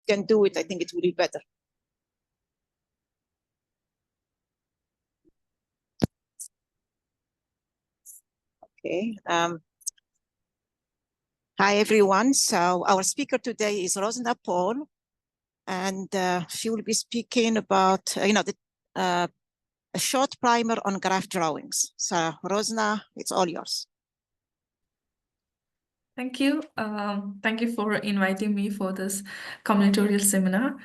can do it, I think it will be better. Okay. Hi, everyone. So our speaker today is Rosna Paul, and she will be speaking about, a short primer on graph drawings. So Rosna, it's all yours. Thank you. Thank you for inviting me for this combinatorial seminar.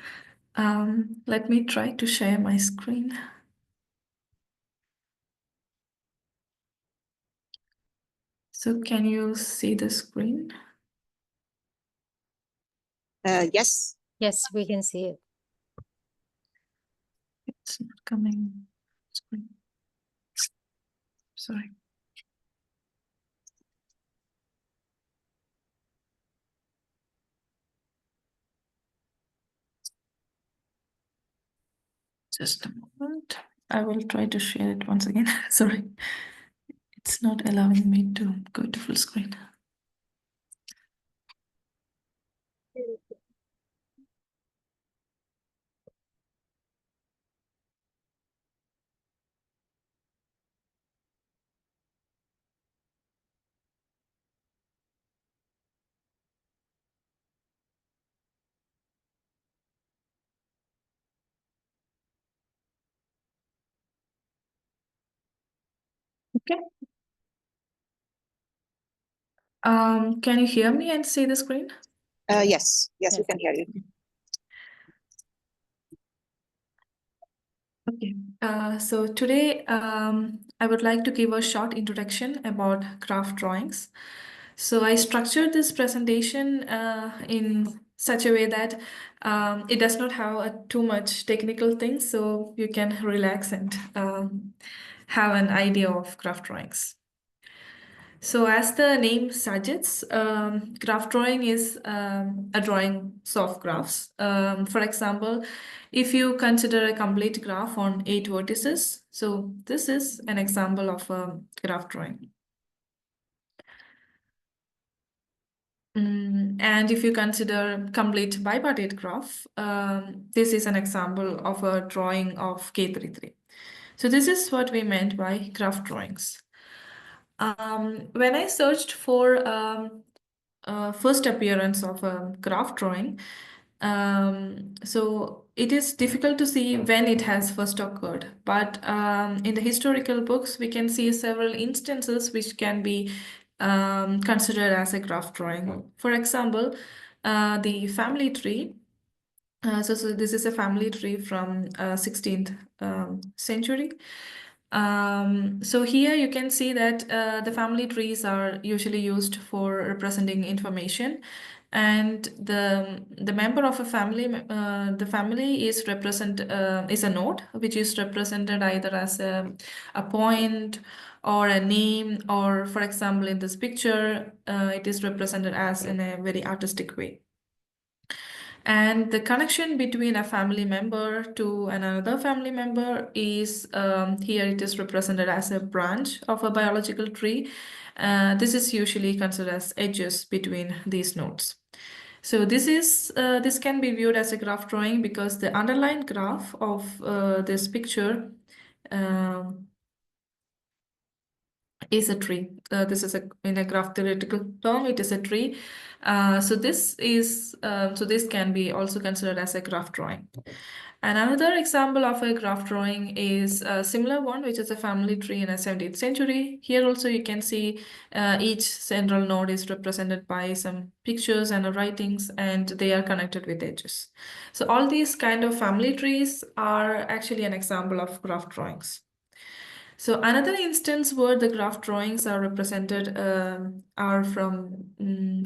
Let me try to share my screen. So can you see the screen? Yes. Yes, we can see it. It's not coming. Screen. Sorry. Just a moment. I will try to share it once again. Sorry. It's not allowing me to go to full screen. Okay. Can you hear me and see the screen? Yes, we can hear you. Okay, so today I would like to give a short introduction about graph drawings. So I structured this presentation in such a way that it does not have too much technical things, so you can relax and have an idea of graph drawings. So as the name suggests, graph drawing is a drawing of graphs. For example, if you consider a complete graph on 8 vertices, so this is an example of a graph drawing. And if you consider complete bipartite graph, this is an example of a drawing of K33. So this is what we meant by graph drawings. When I searched for first appearance of a graph drawing, so it is difficult to see when it has first occurred. But in the historical books, we can see several instances which can be considered as a graph drawing. For example, the family tree. So this is a family tree from 16th century. So here you can see that the family trees are usually used for representing information, and the member of a family, the family is is a node which is represented either as a point or a name, or for example in this picture it is represented as in a very artistic way. And the connection between a family member to another family member is here it is represented as a branch of a biological tree. This is usually considered as edges between these nodes. So this can be viewed as a graph drawing because the underlying graph of this picture is a tree. This is in a graph theoretical term, it is a tree. So this can be also considered as a graph drawing. And another example of a graph drawing is a similar one, which is a family tree in a 17th century. Here also you can see each central node is represented by some pictures and writings, and they are connected with edges. So all these kind of family trees are actually an example of graph drawings. So another instance where the graph drawings are represented are from,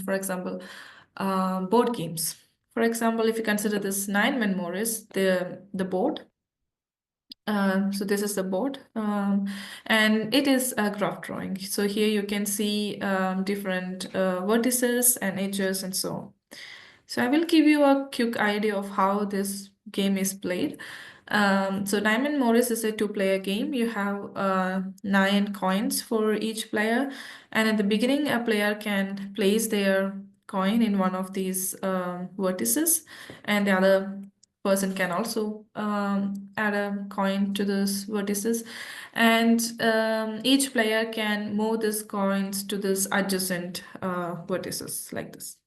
for example, board games. For example, if you consider this 9-man Morris, the board. So this is the board, and it is a graph drawing. So here you can see different vertices and edges and so on. So I will give you a quick idea of how this game is played. So Diamond Morris is a 2-player game. You have 9 coins for each player, and at the beginning, a player can place their coin in one of these vertices, and the other person can also add a coin to those vertices, and each player can move these coins to this adjacent vertices like this.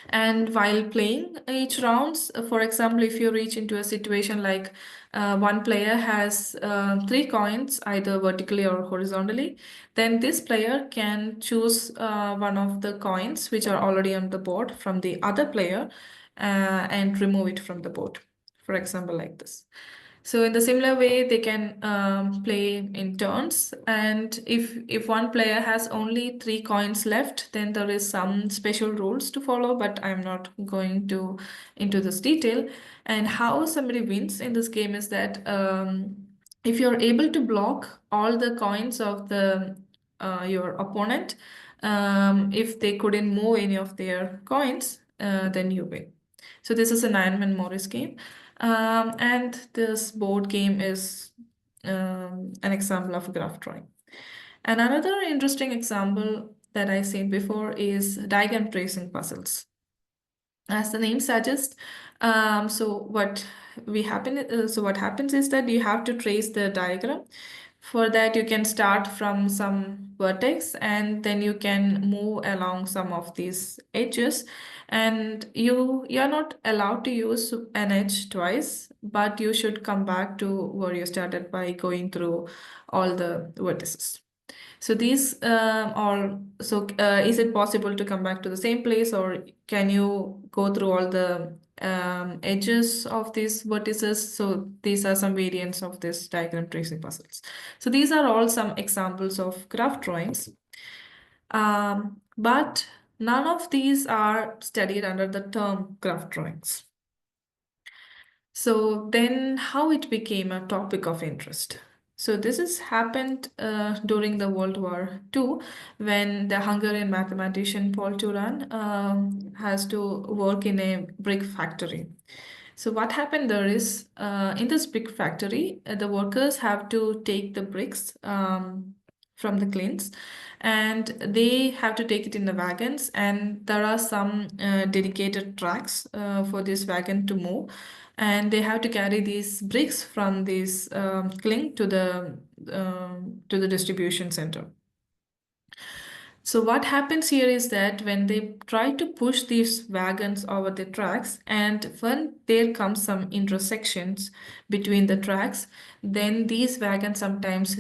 And while playing each rounds, for example, if you reach into a situation like one player has 3 coins, either vertically or horizontally, then this player can choose one of the coins which are already on the board from the other player and remove it from the board, for example, like this. So in the similar way, they can play in turns. And if one player has only 3 coins left, then there is some special rules to follow, but I'm not going to into this detail. And how somebody wins in this game is that if you're able to block all the coins of the your opponent, if they couldn't move any of their coins, then you win. So this is a 9-man Morris game. And this board game is an example of graph drawing. And another interesting example that I've seen before is diagram tracing puzzles. As the name suggests, so what happens is that you have to trace the diagram. For that, you can start from some vertex and then you can move along some of these edges. And you're not allowed to use an edge twice, but you should come back to where you started by going through all the vertices. So these is it possible to come back to the same place, or can you go through all the edges of these vertices? So these are some variants of this diagram tracing puzzles. So these are all some examples of graph drawings. But none of these are studied under the term graph drawings. So then how it became a topic of interest? So this has happened during the World War II, when the Hungarian mathematician Paul Turan has to work in a brick factory. So what happened there is, in this brick factory, the workers have to take the bricks from the kilns, and they have to take it in the wagons, and there are some dedicated tracks for this wagon to move, and they have to carry these bricks from this kiln to the distribution center. So what happens here is that when they try to push these wagons over the tracks, and when there comes some intersections between the tracks, then these wagons sometimes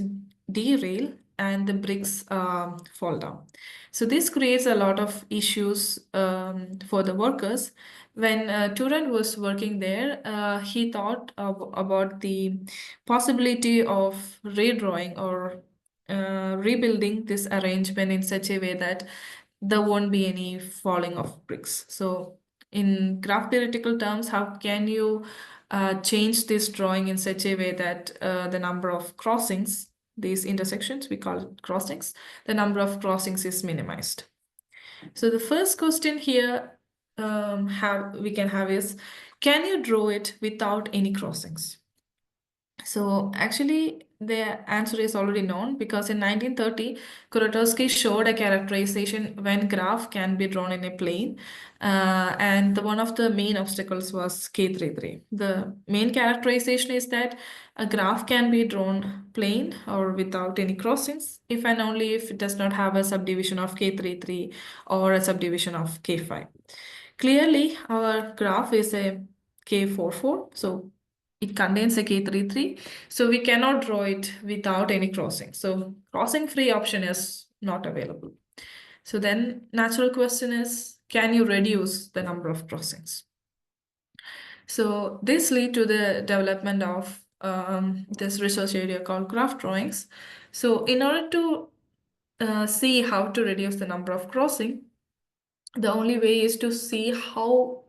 derail and the bricks fall down. So this creates a lot of issues for the workers. When Turan was working there, he thought about the possibility of redrawing or rebuilding this arrangement in such a way that there won't be any falling of bricks. So in graph theoretical terms, how can you change this drawing in such a way that the number of crossings, these intersections, we call it crossings, the number of crossings is minimized. So the first question here we can have is, can you draw it without any crossings? So actually, the answer is already known, because in 1930, Kuratowski showed a characterization when graph can be drawn in a plane, and one of the main obstacles was K33. The main characterization is that a graph can be drawn plane or without any crossings if and only if it does not have a subdivision of K33 or a subdivision of K5. Clearly, our graph is a K44, so it contains a K33, so we cannot draw it without any crossing. So crossing free option is not available. So then natural question is, can you reduce the number of crossings? So this lead to the development of this research area called graph drawings. So in order to see how to reduce the number of crossing, the only way is to see how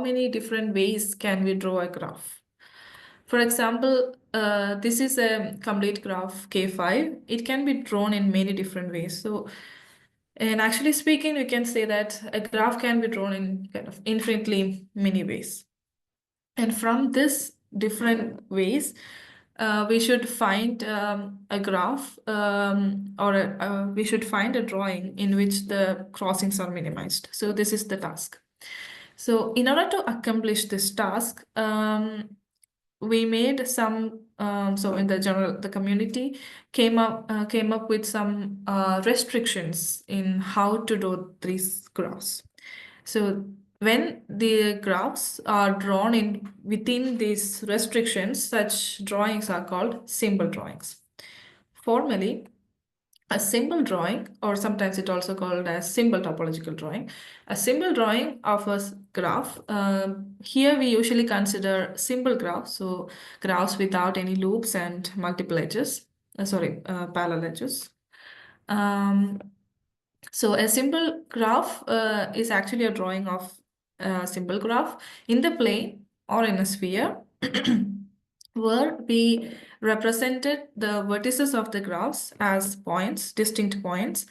many different ways can we draw a graph. For example, this is a complete graph K5. It can be drawn in many different ways. So, and actually speaking, we can say that a graph can be drawn in kind of infinitely many ways. And from this different ways, we should find a graph we should find a drawing in which the crossings are minimized. So this is the task. So in order to accomplish this task, we made some so in the community came up with some restrictions in how to do these graphs. So when the graphs are drawn in within these restrictions, such drawings are called symbol drawings. Formally, a symbol drawing, or sometimes it also called as symbol topological drawing, a symbol drawing of a graph. Here we usually consider symbol graphs, so graphs without any loops and multiple edges, parallel edges. So a symbol graph is actually a drawing of a symbol graph in the plane or in a sphere where we represented the vertices of the graphs as points, distinct points,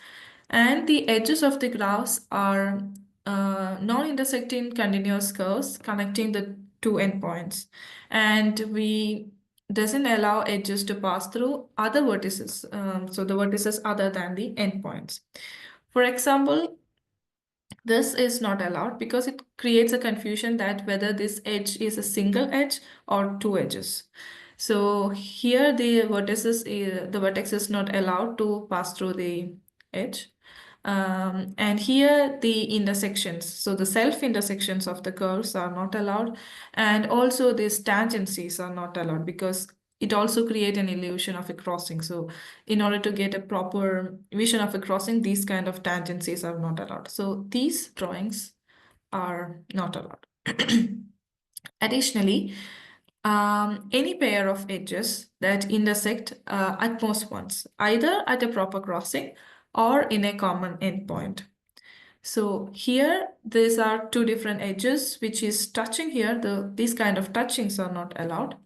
and the edges of the graphs are non-intersecting continuous curves connecting the two endpoints. And we doesn't allow edges to pass through other vertices, so the vertices other than the endpoints. For example, this is not allowed because it creates a confusion that whether this edge is a single edge or two edges. So here the vertex is not allowed to pass through the edge. And here the intersections, so the self-intersections of the curves are not allowed, and also these tangencies are not allowed because it also creates an illusion of a crossing. So in order to get a proper vision of a crossing, these kind of tangencies are not allowed. So these drawings are not allowed. Additionally, any pair of edges that intersect at most once, either at a proper crossing or in a common endpoint. So here, these are two different edges, which is touching here. These kind of touchings are not allowed.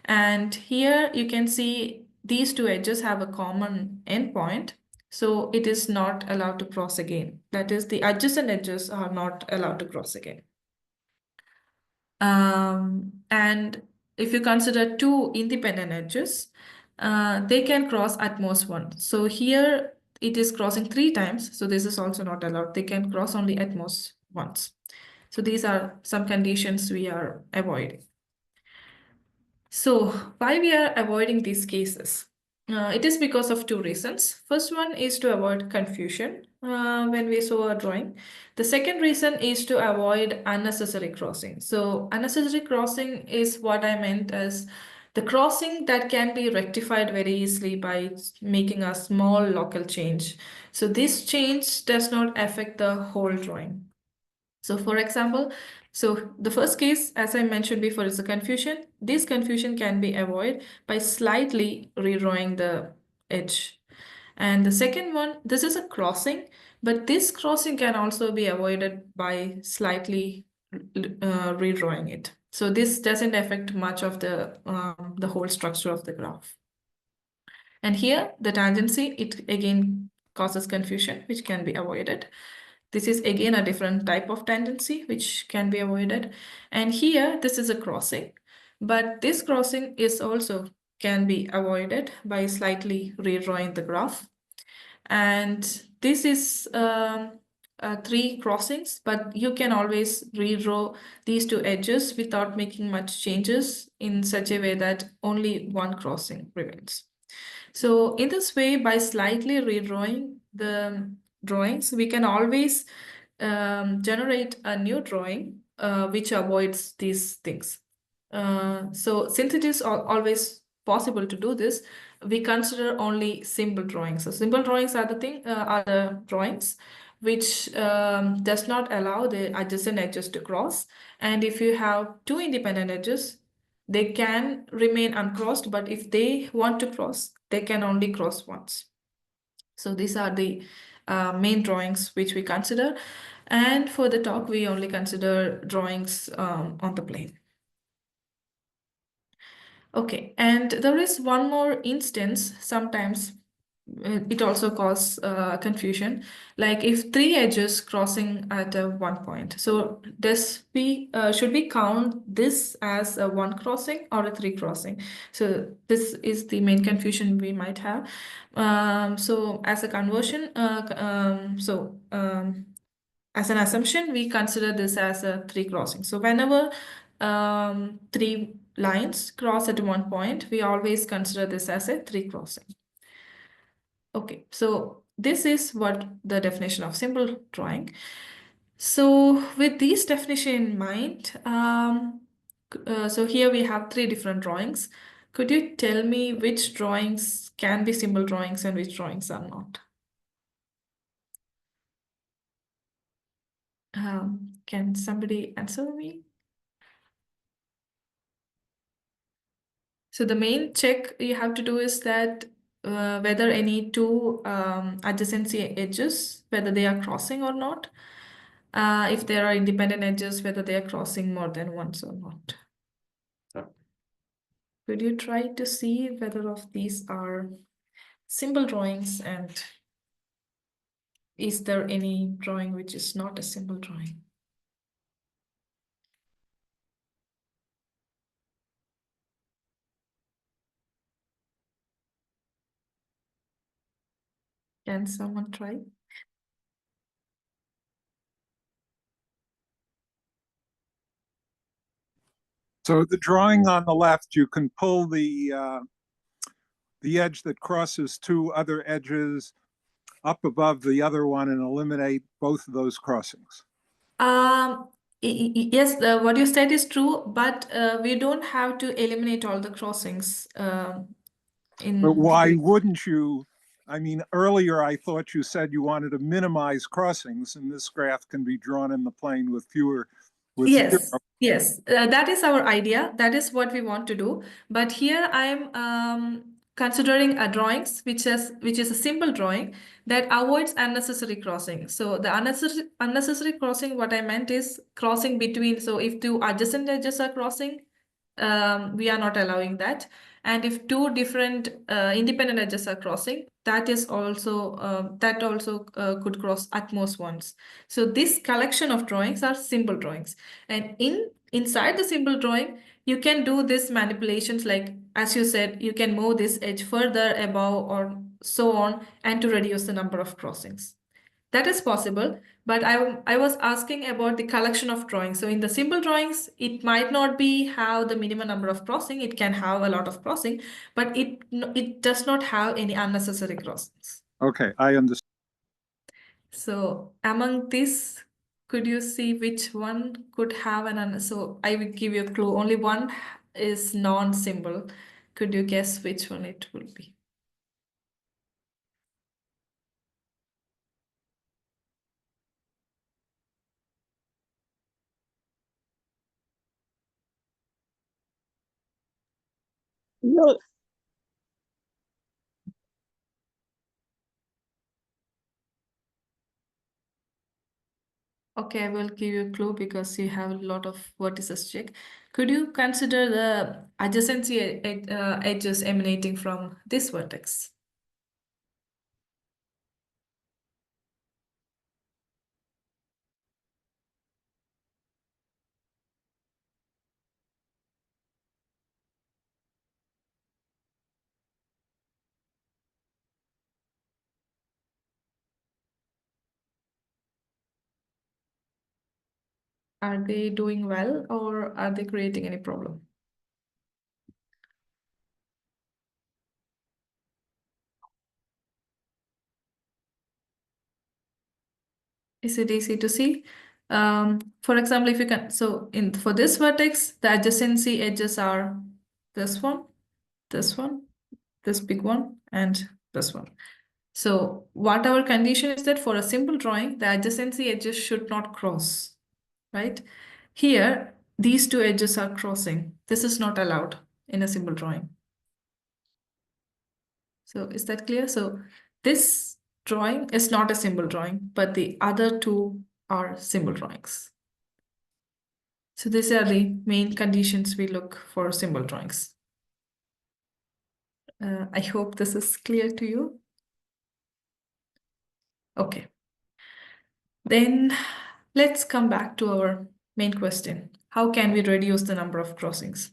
And here you can see these two edges have a common endpoint. So it is not allowed to cross again. That is, the adjacent edges are not allowed to cross again. And if you consider two independent edges, they can cross at most once. So here it is crossing 3 times. So this is also not allowed. They can cross only at most once. So these are some conditions we are avoiding. So why we are avoiding these cases? It is because of 2 reasons. First one is to avoid confusion when we saw a drawing. The second reason is to avoid unnecessary crossing. So unnecessary crossing is what I meant as the crossing that can be rectified very easily by making a small local change. So this change does not affect the whole drawing. So for example, so the first case, as I mentioned before, is a confusion. This confusion can be avoided by slightly redrawing the edge. And the second one, this is a crossing, but this crossing can also be avoided by slightly redrawing it. So this doesn't affect much of the whole structure of the graph. And here, the tangency, it again causes confusion, which can be avoided. This is again a different type of tendency which can be avoided. And here, this is a crossing, but this crossing is also can be avoided by slightly redrawing the graph. And this is 3 crossings, but you can always redraw these 2 edges without making much changes in such a way that only one crossing remains. So in this way, by slightly redrawing the drawings, we can always generate a new drawing which avoids these things. So since it is always possible to do this, we consider only symbol drawings. So symbol drawings are the drawings which does not allow the adjacent edges to cross. And if you have 2 independent edges, they can remain uncrossed, but if they want to cross, they can only cross once. So these are the main drawings which we consider. And for the talk, we only consider drawings on the plane. Okay, and there is one more instance sometimes it also causes confusion. Like if three edges crossing at one point, so should we count this as a one crossing or a three crossing? So this is the main confusion we might have. So as a conversion, as an assumption, we consider this as a three crossing. So whenever three lines cross at one point, we always consider this as a three crossing. Okay, so this is what the definition of simple drawing. So with these definition in mind, so here we have three different drawings. Could you tell me which drawings can be simple drawings and which drawings are not? Can somebody answer me? So the main check you have to do is that whether any two adjacency edges, whether they are crossing or not. If there are independent edges, whether they are crossing more than once or not. Could you try to see whether of these are simple drawings and is there any drawing which is not a simple drawing? Can someone try? So the drawing on the left, you can pull the edge that crosses two other edges up above the other one and eliminate both of those crossings. Yes, what you said is true, but we don't have to eliminate all the crossings. But why wouldn't you? I mean, earlier I thought you said you wanted to minimize crossings, and this graph can be drawn in the plane with fewer. Yes, yes, that is our idea. That is what we want to do. But here I am considering a drawings which is a simple drawing that avoids unnecessary crossing. So the unnecessary crossing, what I meant is crossing between. So if two adjacent edges are crossing, we are not allowing that. And if two different independent edges are crossing, that also could cross at most once. So this collection of drawings are simple drawings, and inside the simple drawing, you can do this manipulations, like as you said, you can move this edge further above or so on, and to reduce the number of crossings. That is possible, but I was asking about the collection of drawings. So in the simple drawings, it might not be have the minimum number of crossing. It can have a lot of crossing, but it does not have any unnecessary crossings. Okay, I understand. So among these, could you see which one could have so I will give you a clue. Only one is non-symbol. Could you guess which one it will be? No. Okay, I will give you a clue because you have a lot of vertices check. Could you consider the adjacency edges emanating from this vertex? Are they doing well or are they creating any problem? Is it easy to see? For example, if you can, so for this vertex, the adjacency edges are this one, this big one, and this one. So what our condition is that for a simple drawing, the adjacency edges should not cross, right? Here, these two edges are crossing. This is not allowed in a simple drawing. So is that clear? So this drawing is not a simple drawing, but the other two are simple drawings. So these are the main conditions we look for simple drawings. I hope this is clear to you. Okay. Then let's come back to our main question. How can we reduce the number of crossings?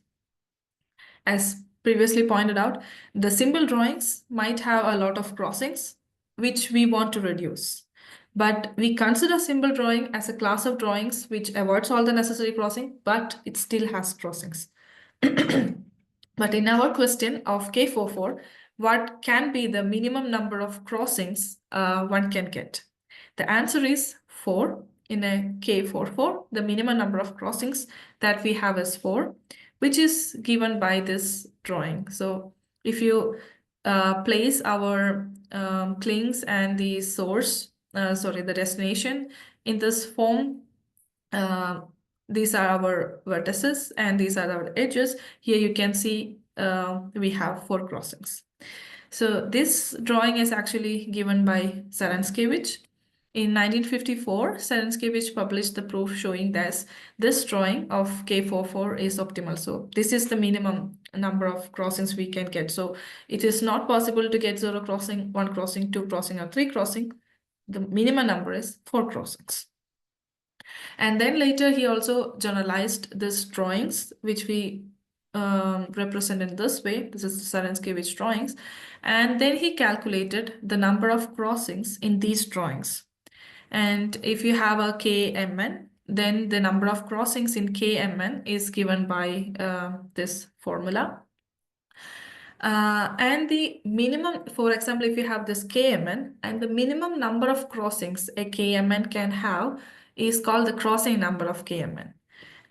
As previously pointed out, the symbol drawings might have a lot of crossings, which we want to reduce. But we consider symbol drawing as a class of drawings which avoids all the necessary crossing, but it still has crossings. But in our question of K44, what can be the minimum number of crossings one can get? The answer is 4. In a K44, the minimum number of crossings that we have is 4, which is given by this drawing. So if you place our clings and the source, the destination in this form, these are our vertices and these are our edges. Here you can see we have 4 crossings. So this drawing is actually given by Saranskevich. In 1954, Saranskevich published the proof showing that this drawing of K44 is optimal. So this is the minimum number of crossings we can get. So it is not possible to get 0 crossing, 1 crossing, 2 crossing, or 3 crossing. The minimum number is 4 crossings. And then later he also generalized these drawings, which we represent in this way. This is Saranskevich drawings. And then he calculated the number of crossings in these drawings. And if you have a KMN, then the number of crossings in KMN is given by this formula. And the minimum, for example, if you have this KMN, and the minimum number of crossings a KMN can have is called the crossing number of KMN.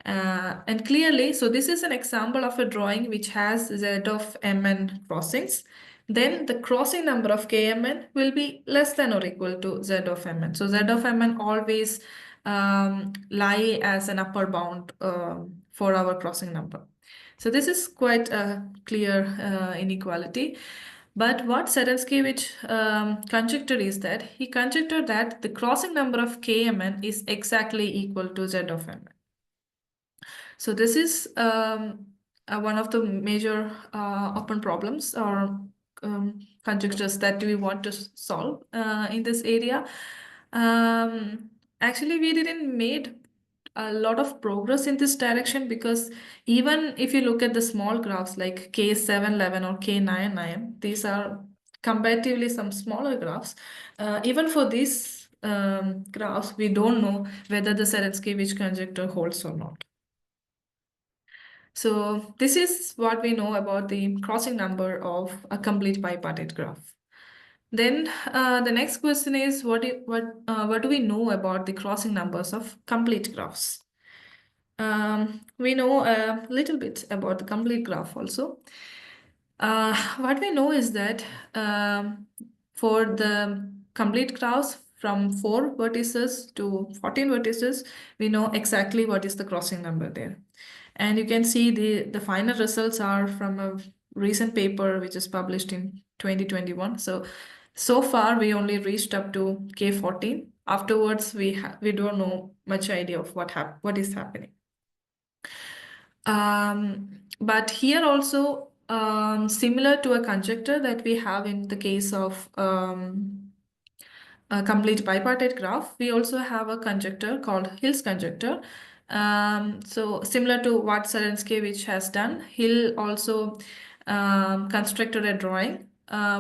And clearly, so this is an example of a drawing which has Z of Mn crossings. Then the crossing number of Kmn will be less than or equal to Z of Mn. So Z of Mn always lie as an upper bound for our crossing number. So this is quite a clear inequality. But what Saranskevich conjectured is that he conjectured that the crossing number of Kmn is exactly equal to Z of Mn. So this is one of the major open problems or conjectures that we want to solve in this area. Actually, we didn't made a lot of progress in this direction, because even if you look at the small graphs like K711 or K99, these are comparatively some smaller graphs. Even for these graphs, we don't know whether the Saranskevich conjecture holds or not. So this is what we know about the crossing number of a complete bipartite graph. Then the next question is, what do we know about the crossing numbers of complete graphs? We know a little bit about the complete graph also. What we know is that for the complete graphs from 4 vertices to 14 vertices, we know exactly what is the crossing number there. And you can see the final results are from a recent paper which is published in 2021. So far we only reached up to K14. Afterwards, we don't know much idea of what is happening. But here also, similar to a conjecture that we have in the case of a complete bipartite graph, we also have a conjecture called Hill's conjecture. So similar to what Saranskevich has done, Hill also constructed a drawing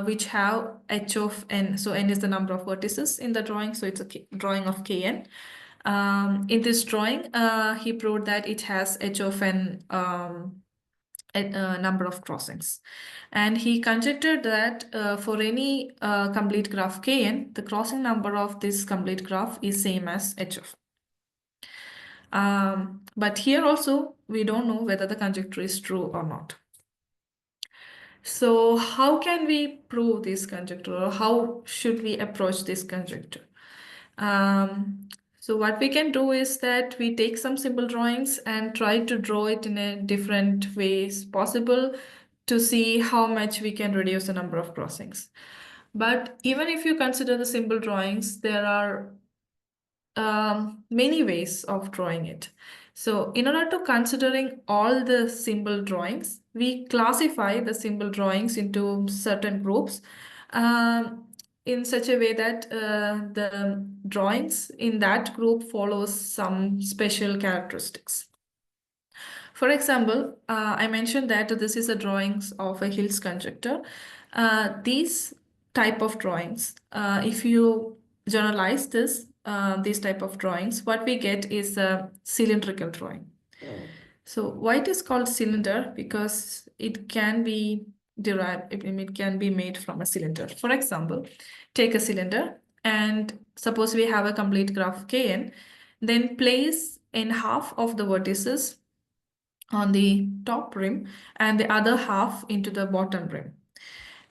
which have h of n. So n is the number of vertices in the drawing, so it's a drawing of Kn. In this drawing, he proved that it has h of n number of crossings. And he conjectured that for any complete graph Kn, the crossing number of this complete graph is same as h of n. But here also, we don't know whether the conjecture is true or not. So how can we prove this conjecture, or how should we approach this conjecture? So what we can do is that we take some symbol drawings and try to draw it in a different ways possible to see how much we can reduce the number of crossings. But even if you consider the symbol drawings, there are many ways of drawing it. So in order to considering all the symbol drawings, we classify the symbol drawings into certain groups. in such a way that the drawings in that group follows some special characteristics. For example, I mentioned that this is a drawings of a Hill's conjecture. These type of drawings, if you generalize these type of drawings, what we get is a cylindrical drawing. So why it is called cylinder? Because it can be derived, it can be made from a cylinder. For example, take a cylinder and suppose we have a complete graph Kn, then place in half of the vertices on the top rim and the other half into the bottom rim.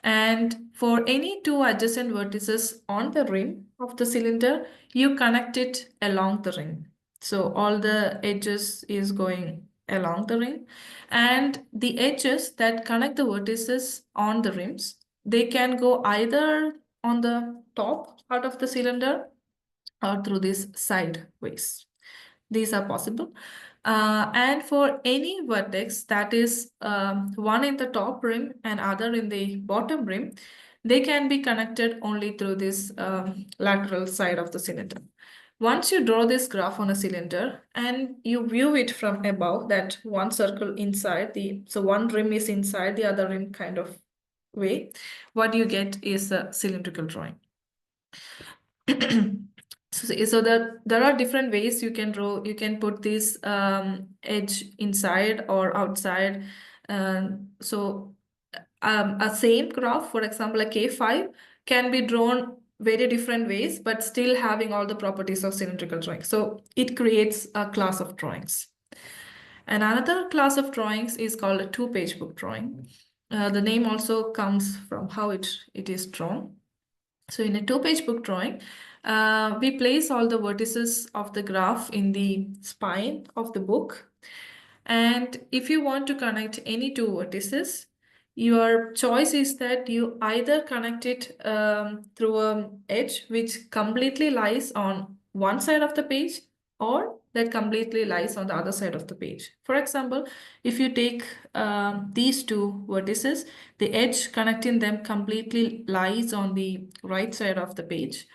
And for any two adjacent vertices on the rim of the cylinder, you connect it along the ring. So all the edges is going along the ring, and the edges that connect the vertices on the rims, they can go either on the top part of the cylinder or through these sideways. These are possible. And for any vertex that is one in the top rim and other in the bottom rim, they can be connected only through this lateral side of the cylinder. Once you draw this graph on a cylinder and you view it from above, that one circle inside so one rim is inside the other rim kind of way, what you get is a cylindrical drawing. So there are different ways you can draw. You can put this edge inside or outside. So a same graph, for example, a K5 can be drawn very different ways, but still having all the properties of cylindrical drawing. So it creates a class of drawings. And another class of drawings is called a two-page book drawing. The name also comes from how it is drawn. So in a two-page book drawing, we place all the vertices of the graph in the spine of the book. And if you want to connect any two vertices, your choice is that you either connect it through an edge which completely lies on one side of the page or that completely lies on the other side of the page. For example, if you take these two vertices, the edge connecting them completely lies on the right side of the page,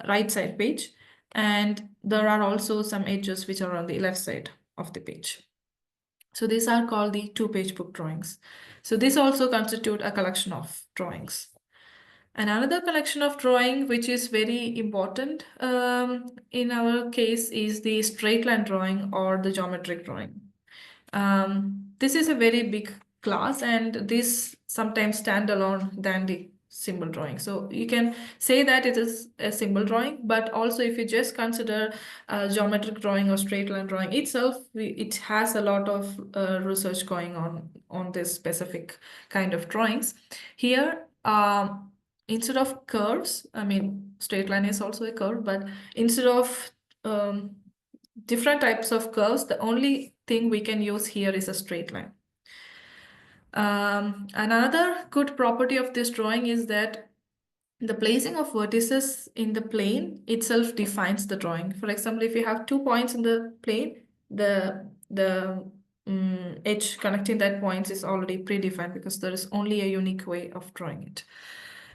right side page, and there are also some edges which are on the left side of the page. So these are called the two-page book drawings. So this also constitute a collection of drawings. And another collection of drawing which is very important in our case is the straight line drawing or the geometric drawing. This is a very big class and this sometimes stand alone than the symbol drawing. So you can say that it is a symbol drawing, but also if you just consider geometric drawing or straight line drawing itself, it has a lot of research going on this specific kind of drawings. Here, instead of curves, I mean, straight line is also a curve, but instead of different types of curves, the only thing we can use here is a straight line. Another good property of this drawing is that the placing of vertices in the plane itself defines the drawing. For example, if you have 2 points in the plane, the edge connecting that points is already predefined because there is only a unique way of drawing it.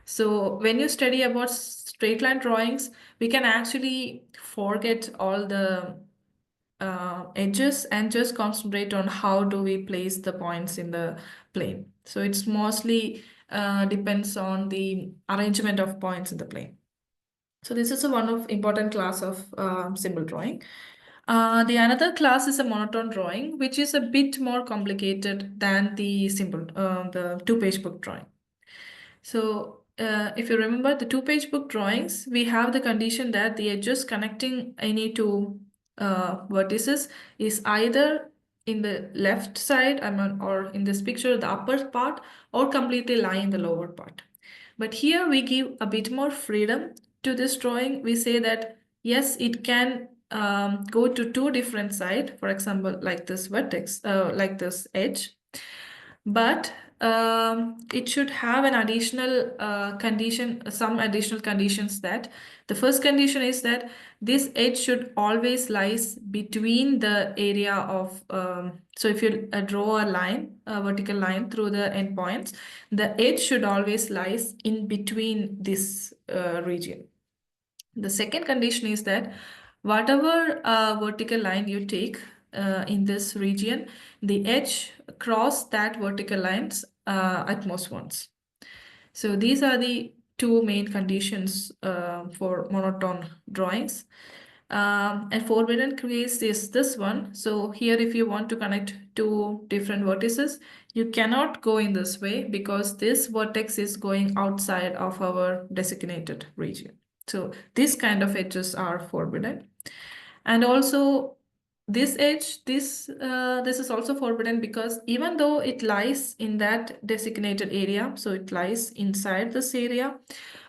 So when you study about straight line drawings, we can actually forget all the edges and just concentrate on how do we place the points in the plane. So it's mostly depends on the arrangement of points in the plane. So this is one of important class of symbol drawing. The another class is a monotone drawing, which is a bit more complicated than the symbol, the two-page book drawing. So if you remember the two-page book drawings, we have the condition that the edges connecting any two vertices is either in the left side, or in this picture, the upper part, or completely lie in the lower part. But here we give a bit more freedom to this drawing. We say that, yes, it can go to two different sides, for example, like this vertex, like this edge. but it should have an additional condition, some additional conditions. That the first condition is that this edge should always lies between the area of, so if you draw a line, a vertical line through the endpoints, the edge should always lies in between this region. The second condition is that whatever vertical line you take in this region, the edge cross that vertical lines at most once. So these are the two main conditions for monotone drawings. And forbidden case is this one. So here, if you want to connect two different vertices, you cannot go in this way because this vertex is going outside of our designated region. So these kind of edges are forbidden. And also this edge, this is also forbidden because even though it lies in that designated area, so it lies inside this area,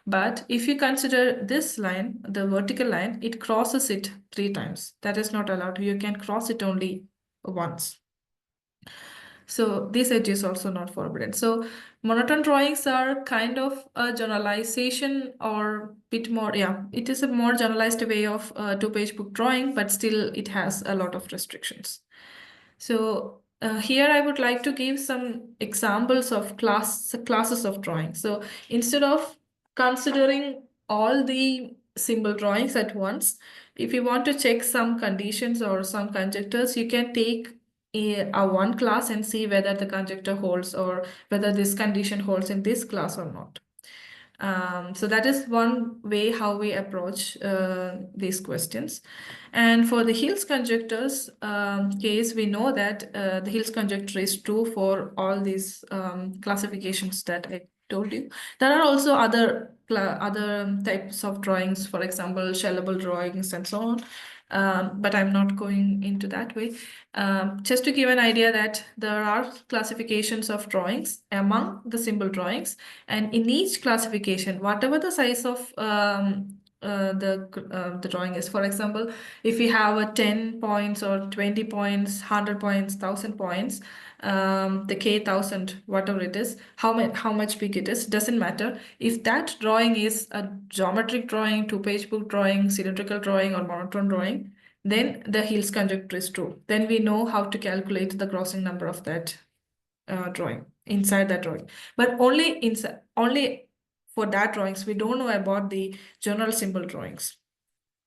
but if you consider this line, the vertical line, it crosses it 3 times. That is not allowed. You can cross it only once. So this edge is also not forbidden. So monotone drawings are kind of a generalization or bit more, yeah, it is a more generalized way of two-page book drawing, but still it has a lot of restrictions. So here I would like to give some examples of classes of drawing. So instead of considering all the symbol drawings at once, if you want to check some conditions or some conjectures, you can take a one class and see whether the conjecture holds or whether this condition holds in this class or not. So that is one way how we approach these questions. And for the Hill's conjectures case, we know that the Hill's conjecture is true for all these classifications that I told you. There are also other types of drawings, for example, shellable drawings and so on. But I'm not going into that way. Just to give an idea that there are classifications of drawings among the symbol drawings, and in each classification, whatever the size of the drawing is, for example, if we have a 10 points or 20 points, 100 points, 1000 points, the K1000, whatever it is, how much big it is, doesn't matter. If that drawing is a geometric drawing, two-page book drawing, cylindrical drawing, or monotone drawing, then the Hill's conjecture is true. Then we know how to calculate the crossing number of that drawing inside that drawing. But only for that drawings, we don't know about the general symbol drawings.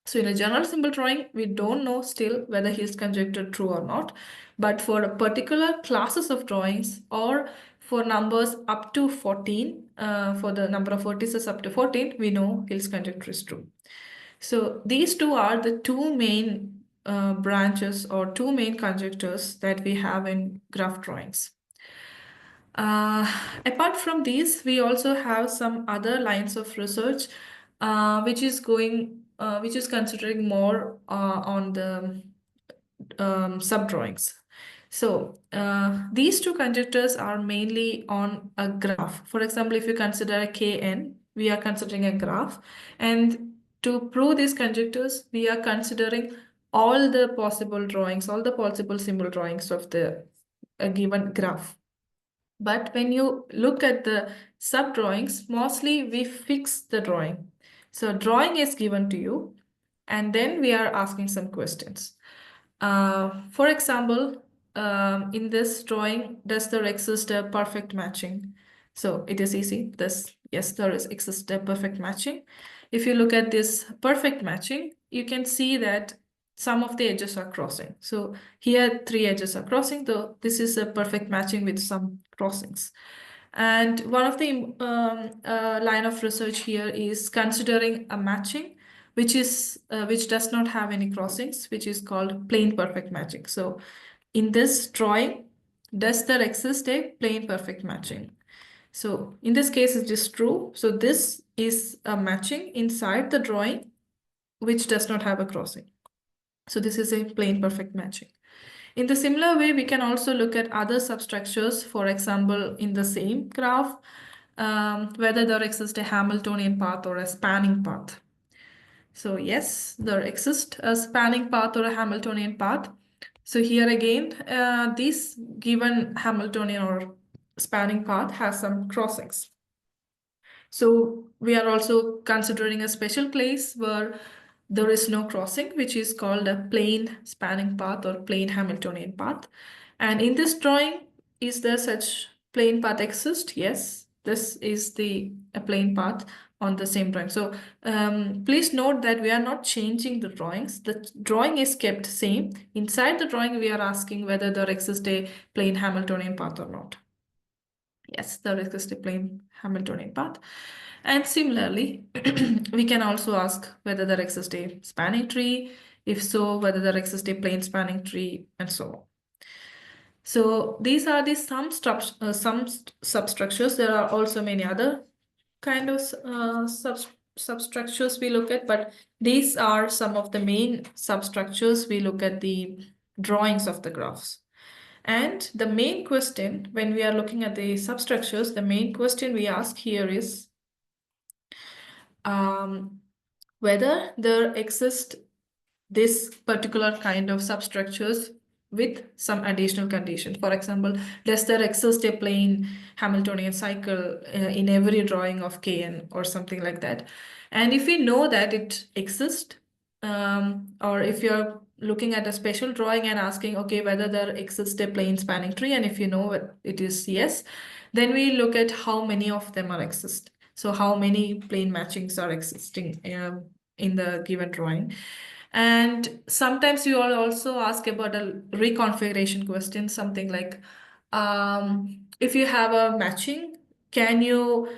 So in a general symbol drawing, we don't know still whether Hill's conjecture true or not. But for a particular classes of drawings or for numbers up to 14, for the number of vertices up to 14, we know Hill's conjecture is true. So these two are the two main branches or two main conjectures that we have in graph drawings. Apart from these, we also have some other lines of research which is considering more on the subdrawings. So these two conjectures are mainly on a graph. For example, if you consider a Kn, we are considering a graph. And to prove these conjectures, we are considering all the possible drawings, all the possible symbol drawings of the given graph. But when you look at the sub-drawings, mostly we fix the drawing. So drawing is given to you, and then we are asking some questions. For example, in this drawing, does there exist a perfect matching? So it is easy. Yes, there exists a perfect matching. If you look at this perfect matching, you can see that some of the edges are crossing. So here 3 edges are crossing, though this is a perfect matching with some crossings. And one of the line of research here is considering a matching which does not have any crossings, which is called plane perfect matching. So in this drawing, does there exist a plane perfect matching? So in this case, it is true. So this is a matching inside the drawing, which does not have a crossing. So this is a plane perfect matching. In the similar way, we can also look at other substructures, for example, in the same graph, whether there exists a Hamiltonian path or a spanning path. So yes, there exists a spanning path or a Hamiltonian path. So here again, this given Hamiltonian or spanning path has some crossings. So we are also considering a special case where there is no crossing, which is called a plain spanning path or plain Hamiltonian path. And in this drawing, is there such plain path exist? Yes, this is a plain path on the same drawing. So please note that we are not changing the drawings. The drawing is kept same. Inside the drawing, we are asking whether there exists a plain Hamiltonian path or not. Yes, there exists a plain Hamiltonian path. And similarly, we can also ask whether there exists a spanning tree. If so, whether there exists a plain spanning tree, and so on. So these are the some substructures. There are also many other kind of substructures we look at, but these are some of the main substructures we look at the drawings of the graphs. And the main question when we are looking at the substructures, the main question we ask here is whether there exist this particular kind of substructures with some additional condition. For example, does there exist a plain Hamiltonian cycle in every drawing of Kn or something like that? And if we know that it exists, or if you're looking at a special drawing and asking, okay, whether there exists a plain spanning tree, and if you know it is yes, then we look at how many of them are exist. So how many plane matchings are existing in the given drawing. And sometimes you will also ask about a reconfiguration question, something like, if you have a matching, can you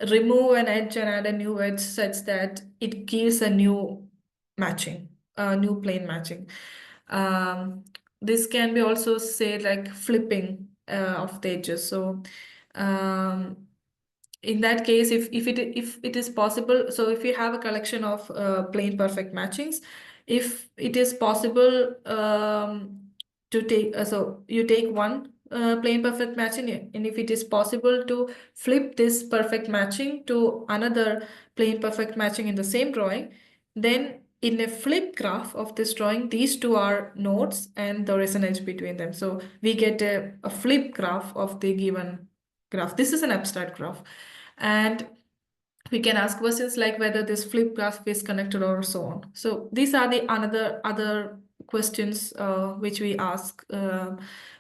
remove an edge and add a new edge such that it gives a new matching, a new plane matching? This can be also say like flipping of the edges. So in that case, if it is possible, so if you have a collection of plane perfect matchings, if it is possible to take, so you take one plane perfect matching, and if it is possible to flip this perfect matching to another plane perfect matching in the same drawing, then in a flip graph of this drawing, these two are nodes and there is an edge between them. So we get a flip graph of the given graph. This is an abstract graph. And we can ask questions like whether this flip graph is connected or so on. So these are the other questions which we ask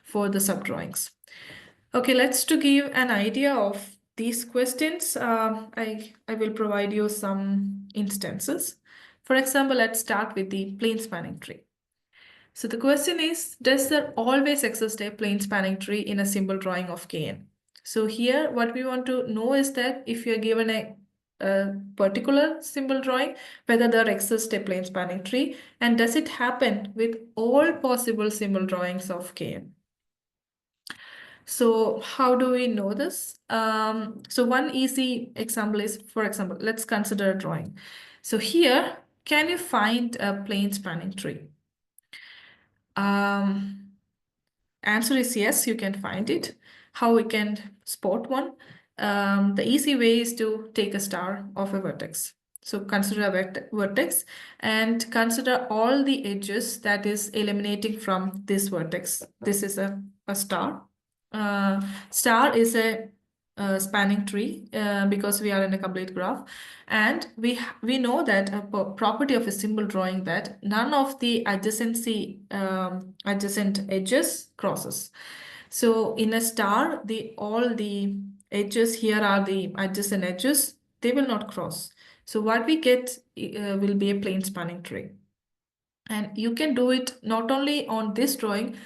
for the subdrawings. Okay, let's to give an idea of these questions. I will provide you some instances. For example, let's start with the plane spanning tree. So the question is, does there always exist a plane spanning tree in a simple drawing of Kn? So here, what we want to know is that if you're given a particular symbol drawing, whether there exists a plane spanning tree, and does it happen with all possible symbol drawings of Kn? So how do we know this? So one easy example is, for example, let's consider a drawing. So here, can you find a plane spanning tree? Answer is yes, you can find it. How we can spot one? The easy way is to take a star of a vertex. So consider a vertex and consider all the edges that is eliminating from this vertex. This is a star. Star is a spanning tree because we are in a complete graph, and we know that a property of a symbol drawing that none of the adjacent edges crosses. So in a star, all the edges here are the adjacent edges, they will not cross. So what we get will be a plane spanning tree. And you can do it not only on this drawing,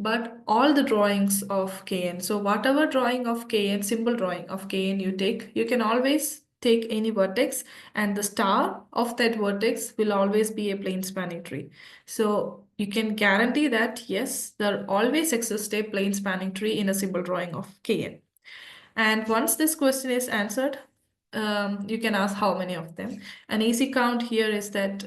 but all the drawings of Kn. So whatever drawing of Kn, symbol drawing of Kn you take, you can always take any vertex, and the star of that vertex will always be a plane spanning tree. So you can guarantee that yes, there always exists a plane spanning tree in a symbol drawing of Kn. And once this question is answered, you can ask how many of them. An easy count here is that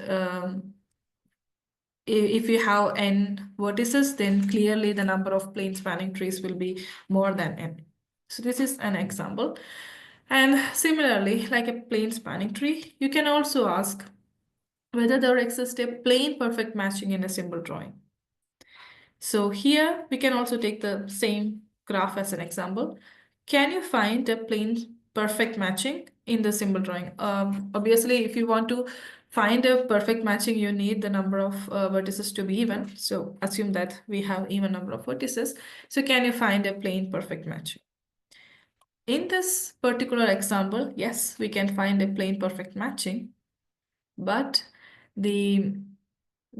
if you have n vertices, then clearly the number of plane spanning trees will be more than n. So this is an example. And similarly, like a plane spanning tree, you can also ask whether there exists a plane perfect matching in a symbol drawing. So here we can also take the same graph as an example. can you find a plane perfect matching in the symbol drawing? Obviously, if you want to find a perfect matching, you need the number of vertices to be even. So assume that we have even number of vertices. So can you find a plane perfect matching? In this particular example, yes, we can find a plane perfect matching, but the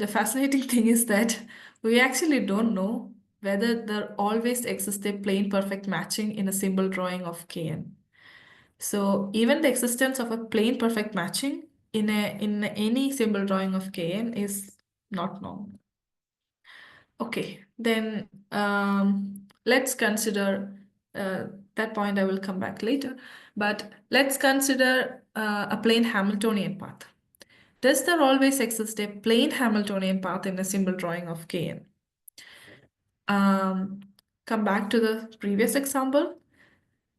fascinating thing is that we actually don't know whether there always exists a plane perfect matching in a symbol drawing of Kn. So even the existence of a plane perfect matching in any symbol drawing of Kn is not known. Okay, then let's consider that point. I will come back later, but let's consider a plane Hamiltonian path. Does there always exist a plane Hamiltonian path in a symbol drawing of Kn? Come back to the previous example.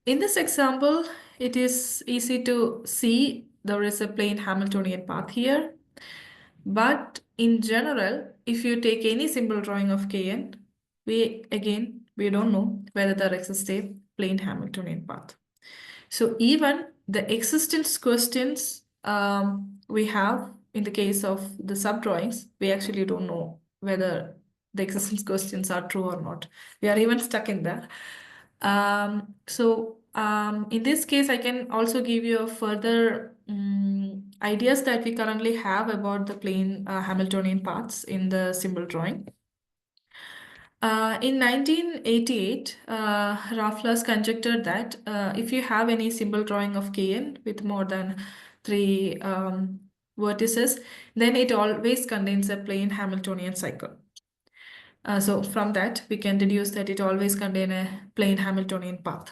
In this example, it is easy to see there is a plane Hamiltonian path here. But in general, if you take any symbol drawing of Kn, we don't know whether there exists a plane Hamiltonian path. So even the existence questions we have in the case of the subdrawings, we actually don't know whether the existence questions are true or not. We are even stuck in that. In this case, I can also give you a further ideas that we currently have about the plane Hamiltonian paths in the symbol drawing. In 1988, Raffles conjectured that if you have any symbol drawing of Kn with more than 3 vertices, then it always contains a plane Hamiltonian cycle. So from that, we can deduce that it always contains a plane Hamiltonian path.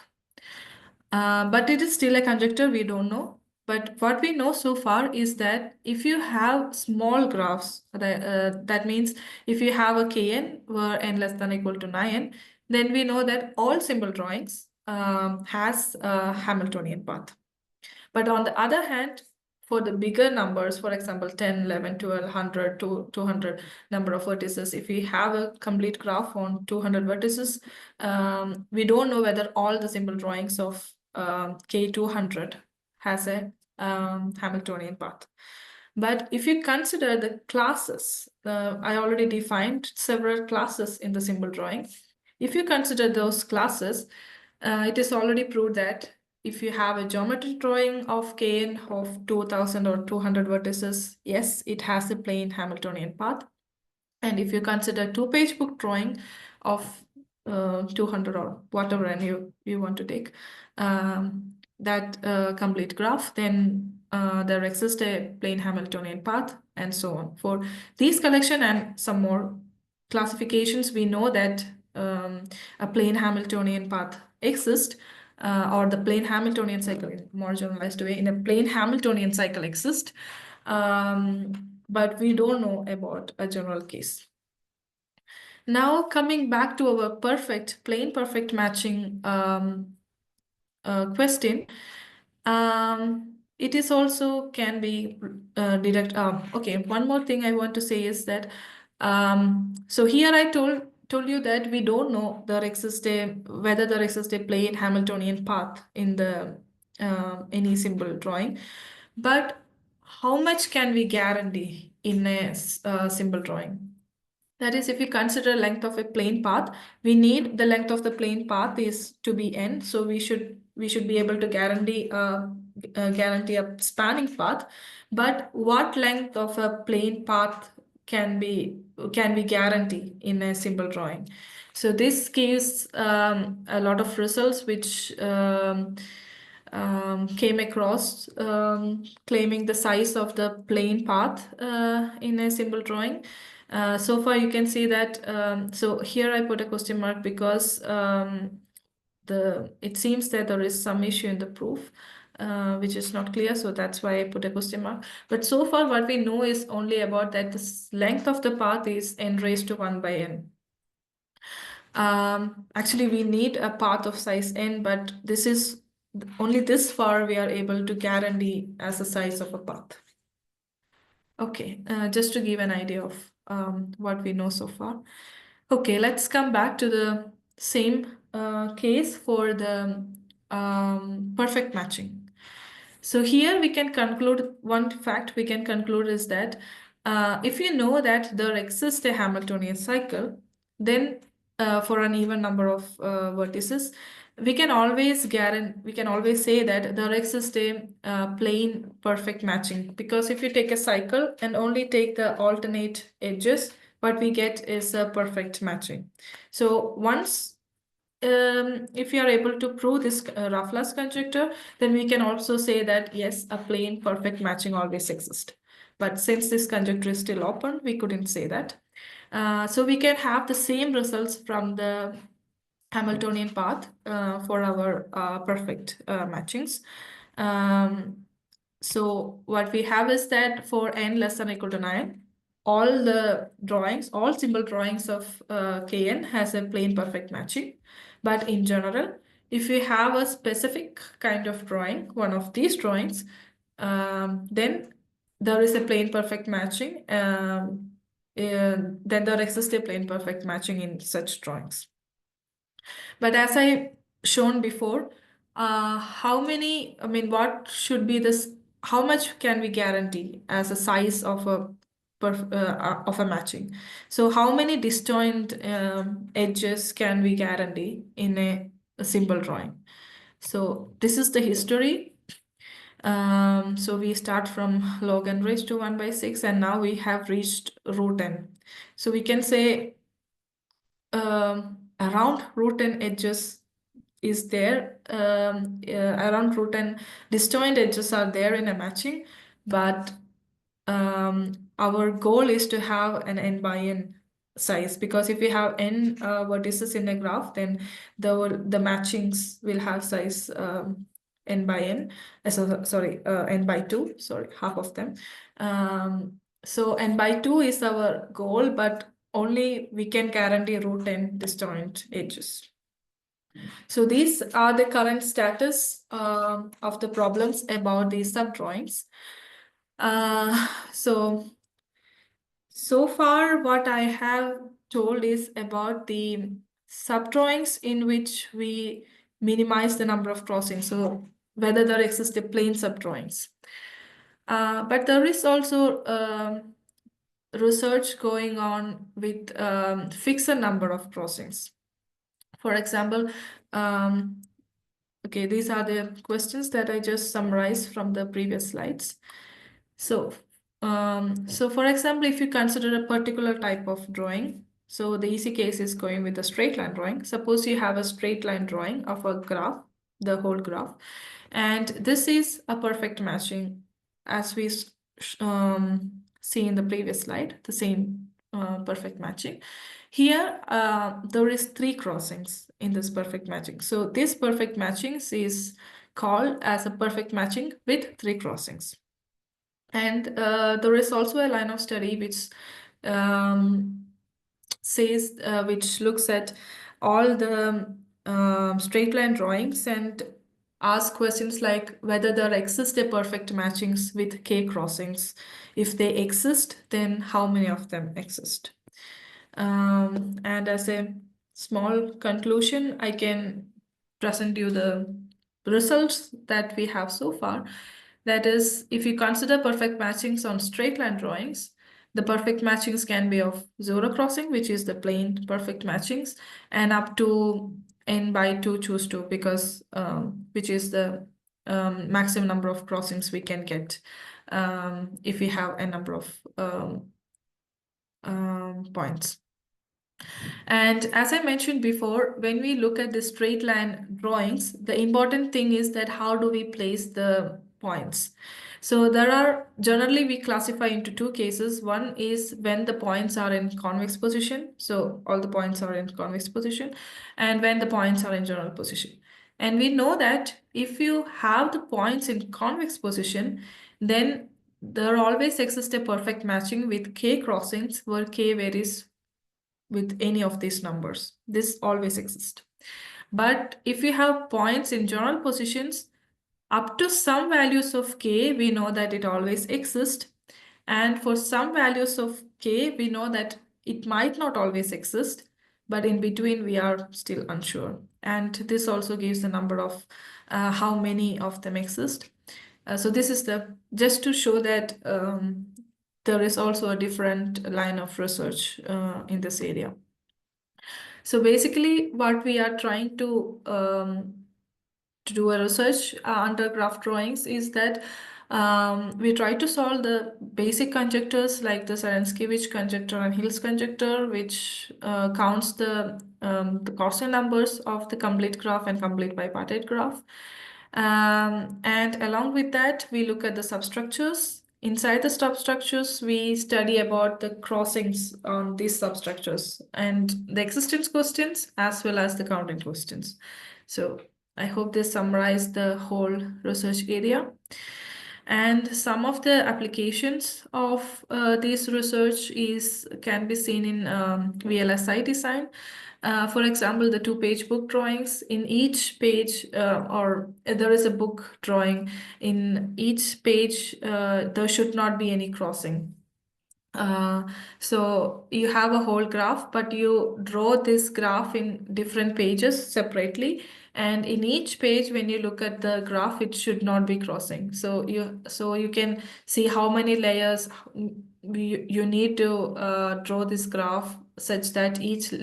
But it is still a conjecture, we don't know. But what we know so far is that if you have small graphs, that means if you have a Kn where n less than or equal to 9, then we know that all symbol drawings has a Hamiltonian path. But on the other hand, for the bigger numbers, for example, 10, 11, 12, 100, 200 number of vertices, if we have a complete graph on 200 vertices, we don't know whether all the symbol drawings of K200 has a Hamiltonian path. But if you consider the classes, I already defined several classes in the symbol drawing. If you consider those classes, it is already proved that if you have a geometric drawing of Kn of 2000 or 200 vertices, yes, it has a plane Hamiltonian path. And if you consider 2-page book drawing of 200 or whatever and you want to take that complete graph, then there exists a plane Hamiltonian path and so on. For these collection and some more classifications, we know that a plane Hamiltonian path exists, or the plane Hamiltonian cycle in more generalized way, in a plane Hamiltonian cycle exists, but we don't know about a general case. Now coming back to our plane perfect matching question, it is also can be okay, one more thing I want to say is that so here I told you that we don't know whether there exists a plane Hamiltonian path in the any symbol drawing, but how much can we guarantee in a symbol drawing? That is, if you consider length of a plane path, we need the length of the plane path is to be n. So we should be able to guarantee a spanning path. But what length of a plane path can we guarantee in a symbol drawing? So this gives a lot of results which came across claiming the size of the plane path in a symbol drawing. So far you can see that, so here I put a question mark because it seems that there is some issue in the proof which is not clear, so that's why I put a question mark. But so far what we know is only about that the length of the path is n raised to 1 by n. Actually we need a path of size n, but this is only this far we are able to guarantee as a size of a path. Okay, just to give an idea of what we know so far. Okay, let's come back to the same case for the perfect matching. So here we can conclude, one fact we can conclude is that if you know that there exists a Hamiltonian cycle, then for an even number of vertices, we can always say that there exists a plane perfect matching, because if you take a cycle and only take the alternate edges, what we get is a perfect matching. So once if you are able to prove this Ruffler's conjecture, then we can also say that yes, a plane perfect matching always exists. But since this conjecture is still open, we couldn't say that. So we can have the same results from the Hamiltonian path for our perfect matchings. So what we have is that for n less than or equal to 9, all the drawings, all symbol drawings of Kn has a plane perfect matching. But in general, if we have a specific kind of drawing, one of these drawings, then there is a plane perfect matching. Then there exists a plane perfect matching in such drawings. But as I shown before, what should be this? How much can we guarantee as a size of a matching? So how many disjoint edges can we guarantee in a symbol drawing? So this is the history. So we start from log n raised to 1 by 6, and now we have reached root n. So we can say around root n edges is there, around root n disjoint edges are there in a matching, but our goal is to have an n by n size, because if we have n vertices in a graph, then the matchings will have size n by n, n by 2, sorry, half of them. So n by 2 is our goal, but only we can guarantee root n disjoint edges. So these are the current status of the problems about these subdrawings. So far what I have told is about the subdrawings in which we minimize the number of crossings, so whether there exist a plane subdrawings. But there is also research going on with fixed number of crossings. For example, okay, these are the questions that I just summarized from the previous slides. So for example, if you consider a particular type of drawing, so the easy case is going with a straight line drawing. Suppose you have a straight line drawing of a graph, the whole graph, and this is a perfect matching, as we see in the previous slide, the same perfect matching. Here, there is 3 crossings in this perfect matching. So this perfect matchings is called as a perfect matching with 3 crossings. And there is also a line of study which says, which looks at all the straight line drawings and ask questions like whether there exist a perfect matchings with k crossings. If they exist, then how many of them exist? And as a small conclusion, I can present you the results that we have so far. That is, if you consider perfect matchings on straight line drawings, the perfect matchings can be of 0 crossing, which is the plain perfect matchings, and up to n by 2 choose 2, because which is the maximum number of crossings we can get if we have a number of points. And as I mentioned before, when we look at the straight line drawings, the important thing is that how do we place the points? So there are, generally we classify into 2 cases. One is when the points are in convex position. So all the points are in convex position, and when the points are in general position. And we know that if you have the points in convex position, then there always exists a perfect matching with k crossings where k varies with any of these numbers. This always exists. But if you have points in general positions, up to some values of k, we know that it always exists. And for some values of k, we know that it might not always exist. but in between we are still unsure. And this also gives the number of how many of them exist. So this is just to show that there is also a different line of research in this area. So basically what we are trying to do a research under graph drawings is that we try to solve the basic conjectures like the Zarinsky conjecture and Hill's conjecture, which counts the Gaussian numbers of the complete graph and complete bipartite graph. And along with that, we look at the substructures. Inside the substructures, we study about the crossings on these substructures and the existence questions as well as the counting questions. So I hope this summarized the whole research area. And some of the applications of this research can be seen in VLSI design. For example, the 2-page book drawings. In each page, or there is a book drawing. In each page, there should not be any crossing. So you have a whole graph, but you draw this graph in different pages separately. And in each page, when you look at the graph, it should not be crossing. So you can see how many layers you need to draw this graph such that each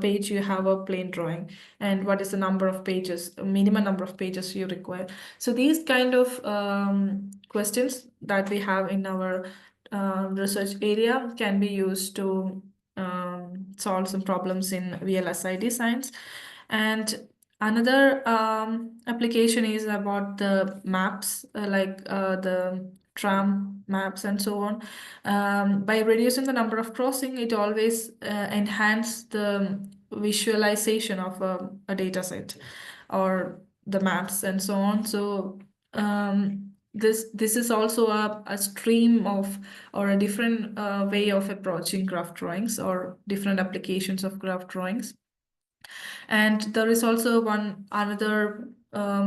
page you have a plane drawing, and what is the number of pages, minimum number of pages you require. So these kind of questions that we have in our research area can be used to solve some problems in VLSI designs. And another application is about the maps, like the tram maps and so on. By reducing the number of crossing, it always enhances the visualization of a data set or the maps and so on. So this is also a stream of, or a different way of approaching graph drawings or different applications of graph drawings. And there is also another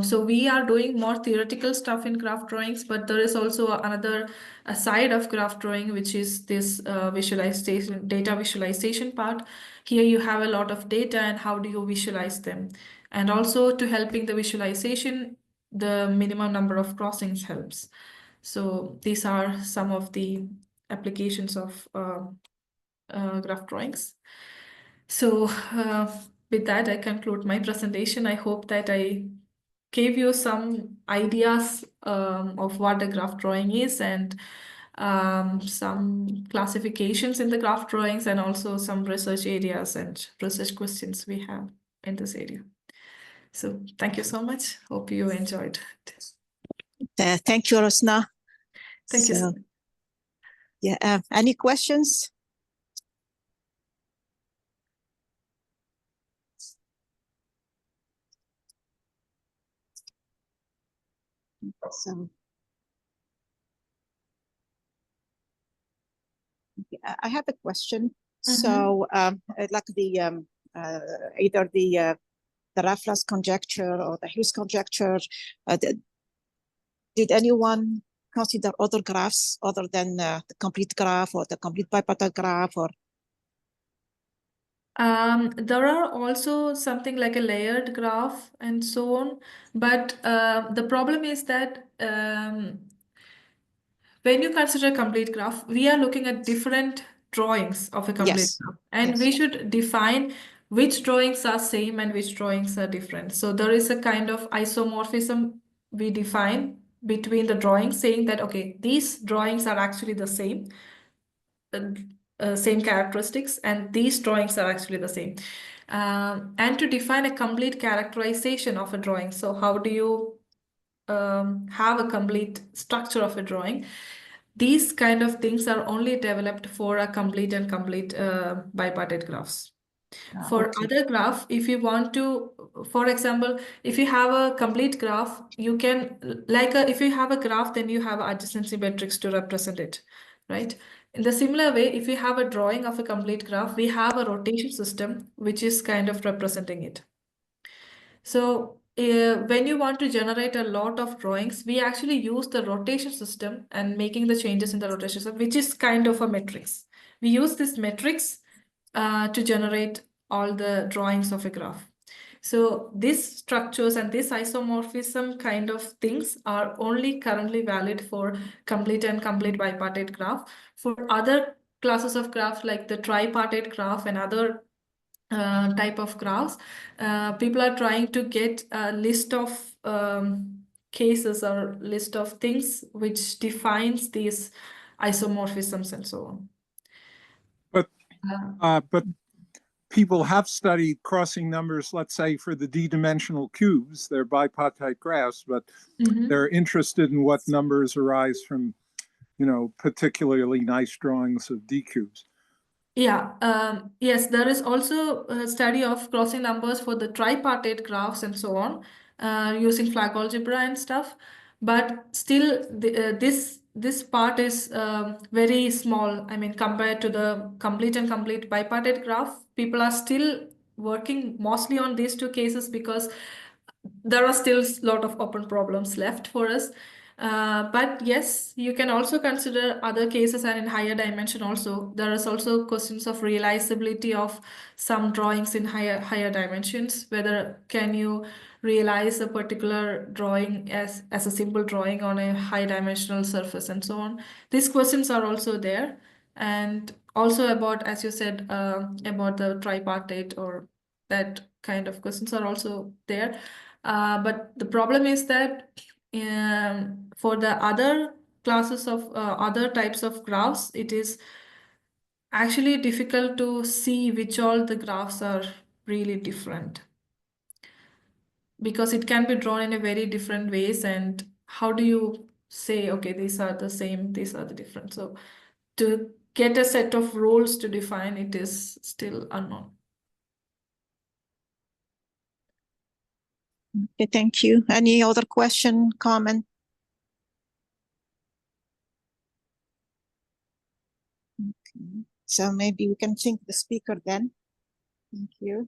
so we are doing more theoretical stuff in graph drawings, but there is also a side of graph drawing, which is this data visualization part. Here you have a lot of data, and how do you visualize them? And also to helping the visualization, the minimum number of crossings helps. So these are some of the applications of graph drawings. So with that, I conclude my presentation. I hope that I gave you some ideas of what a graph drawing is, and some classifications in the graph drawings, and also some research areas and research questions we have in this area. So thank you so much. Hope you enjoyed it. Thank you, Rosna. Thank you so much. Yeah, any questions? So, I have a question. So, like the either the Laplace conjecture or the Hughes conjecture, did anyone consider other graphs other than the complete graph or the complete bipartite graph? Or there are also something like a layered graph and so on, but the problem is that when you consider a complete graph, we are looking at different drawings of a complete graph, and we should define which drawings are same and which drawings are different. So there is a kind of isomorphism we define between the drawings, saying that, okay, these drawings are actually the same, same characteristics, and these drawings are actually the same. And to define a complete characterization of a drawing, so how do you have a complete structure of a drawing? These kind of things are only developed for a complete bipartite graphs. For other graph, if you want to, for example, if you have a complete graph, you can, if you have a graph, then you have adjacency matrix to represent it, right? In the similar way, if you have a drawing of a complete graph, we have a rotation system, which is kind of representing it. So when you want to generate a lot of drawings, we actually use the rotation system and making the changes in the rotation system, which is kind of a matrix. We use this matrix to generate all the drawings of a graph. So these structures and this isomorphism kind of things are only currently valid for complete and complete bipartite graph. For other classes of graph like the tripartite graph and other type of graphs, people are trying to get a list of cases or list of things which defines these isomorphisms and so on. But people have studied crossing numbers, let's say for the d-dimensional cubes, they're bipartite graphs, but they're interested in what numbers arise from, you know, particularly nice drawings of d cubes. Yeah, yes, there is also a study of crossing numbers for the tripartite graphs and so on, using flag algebra and stuff. But still, this part is very small. I mean, compared to the complete and complete bipartite graph, people are still working mostly on these two cases because there are still a lot of open problems left for us. But yes, you can also consider other cases, and in higher dimension also. There is also questions of realizability of some drawings in higher dimensions. Whether can you realize a particular drawing as a simple drawing on a high dimensional surface and so on. These questions are also there. And also about, as you said, about the tripartite or that kind of questions are also there. But the problem is that for the other classes of other types of graphs, it is actually difficult to see which all the graphs are really different, because it can be drawn in a very different ways. And how do you say, okay, these are the same, these are the different? So to get a set of rules to define it is still unknown. Okay, thank you. Any other question, comment? Okay. So maybe we can thank the speaker then. Thank you.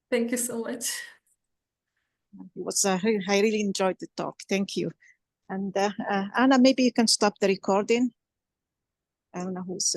Thank you so much. It was I really enjoyed the talk. Thank you. And Anna, maybe you can stop the recording. I don't know who's